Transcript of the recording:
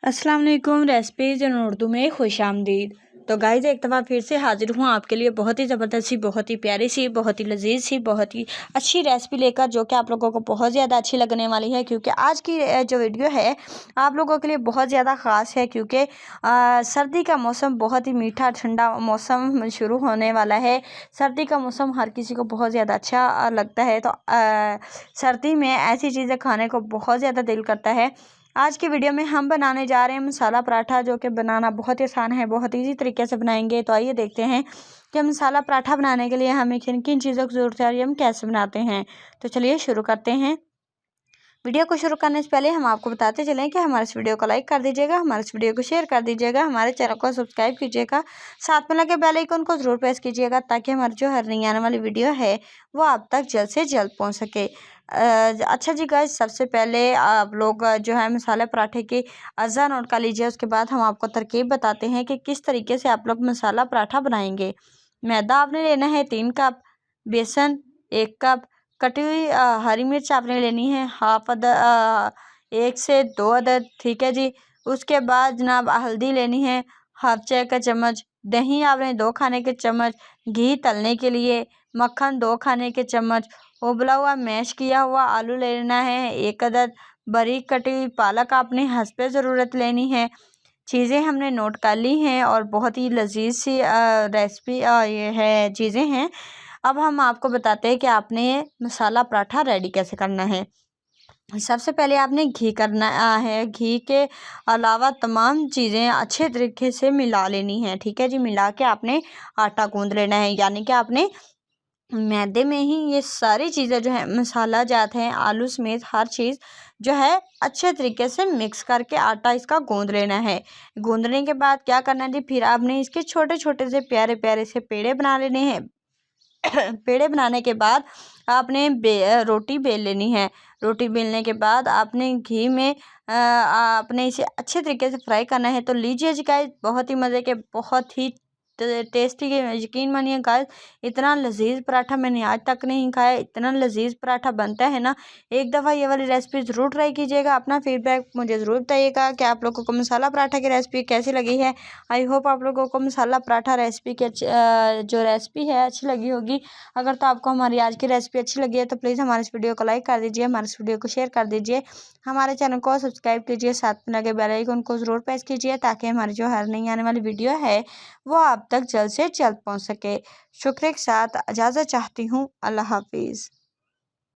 अस्सलाम वालेकुम। रेसिपीज़ इन उर्दू में खुश आमदीद। तो गाइज़ एक दफ़ा फिर से हाज़िर हूँ आपके लिए बहुत ही ज़बरदस्त सी, बहुत ही प्यारी सी, बहुत ही लजीज सी, बहुत ही अच्छी रेसिपी लेकर, जो कि आप लोगों को बहुत ज़्यादा अच्छी लगने वाली है। क्योंकि आज की जो वीडियो है आप लोगों के लिए बहुत ज़्यादा ख़ास है। क्योंकि सर्दी का मौसम बहुत ही मीठा ठंडा मौसम शुरू होने वाला है। सर्दी का मौसम हर किसी को बहुत ज़्यादा अच्छा लगता है। तो सर्दी में ऐसी चीज़ें खाने को बहुत ज़्यादा दिल करता है। आज की वीडियो में हम बनाने जा रहे हैं मसाला पराठा, जो कि बनाना बहुत ही आसान है, बहुत ईजी तरीके से बनाएंगे। तो आइए देखते हैं कि मसाला पराठा बनाने के लिए हमें किन किन चीज़ों की ज़रूरत है और हम कैसे बनाते हैं। तो चलिए शुरू करते हैं। वीडियो को शुरू करने से पहले हम आपको बताते चलें कि हमारे इस वीडियो को लाइक कर दीजिएगा, हमारे इस वीडियो को शेयर कर दीजिएगा, हमारे चैनल को सब्सक्राइब कीजिएगा, साथ में लगे बेल आइकन को ज़रूर प्रेस कीजिएगा, ताकि हमारी जो हर नई आने वाली वीडियो है वो आप तक जल्द से जल्द पहुंच सके। अच्छा जी गाइस, सबसे पहले आप लोग जो है मसाले पराठे की अज़ा नोट कर लीजिए। उसके बाद हम आपको तरकीब बताते हैं कि किस तरीके से आप लोग मसाला पराठा बनाएंगे। मैदा आपने लेना है 3 कप, बेसन 1 कप, कटी हुई हरी मिर्च आपने लेनी है हाफ अदद, 1 से 2 अदद, ठीक है जी। उसके बाद जनाब हल्दी लेनी है हाफ चाय का चम्मच, दही आपने 2 खाने के चम्मच, घी तलने के लिए, मक्खन 2 खाने के चम्मच, उबला हुआ मैश किया हुआ आलू लेना है 1 अदद, बारीक कटी हुई पालक आपने हस्बे ज़रूरत लेनी है। चीज़ें हमने नोट कर ली हैं और बहुत ही लजीज सी रेसिपी ये है चीज़ें हैं। अब हम आपको बताते हैं कि आपने मसाला पराठा रेडी कैसे करना है। सबसे पहले आपने घी करना है। घी के अलावा तमाम चीज़ें अच्छे तरीके से मिला लेनी है, ठीक है जी। मिला के आपने आटा गूंद लेना है, यानी कि आपने मैदे में ही ये सारी चीज़ें जो है मसाला जात हैं आलू समेत हर चीज़ जो है अच्छे तरीके से मिक्स करके आटा इसका गूंद लेना है। गूंदने के बाद क्या करना है जी, फिर आपने इसके छोटे छोटे से प्यारे प्यारे से पेड़े बना लेने हैं। पेड़े बनाने के बाद आपने रोटी बेल लेनी है। रोटी बेलने के बाद आपने घी में आपने इसे अच्छे तरीके से फ्राई करना है। तो लीजिए जी गाइस, बहुत ही मज़े के, बहुत ही टेस्टी के, यकीन मानिए गाइस, इतना लजीज पराठा मैंने आज तक नहीं खाया। इतना लजीज पराठा बनता है ना, एक दफ़ा ये वाली रेसिपी ज़रूर ट्राई कीजिएगा। अपना फीडबैक मुझे ज़रूर बताइएगा कि आप लोगों को मसाला पराठा की रेसिपी कैसी लगी है। आई होप आप लोगों को मसाला पराठा रेसिपी की जो रेसिपी है अच्छी लगी होगी। अगर तो आपको हमारी आज की रेसिपी अच्छी लगी है तो प्लीज़ हमारे इस वीडियो को लाइक कर दीजिए, हमारे इस वीडियो को शेयर कर दीजिए, हमारे चैनल को सब्सक्राइब कीजिए, साथ में लगे बेल आइकन को ज़रूर प्रेस कीजिए, ताकि हमारी जो हर नई आने वाली वीडियो है वो आप तक जल्द से जल्द पहुंच सके। शुक्रिया के साथ इजाज़त चाहती हूँ। अल्लाह हाफिज़।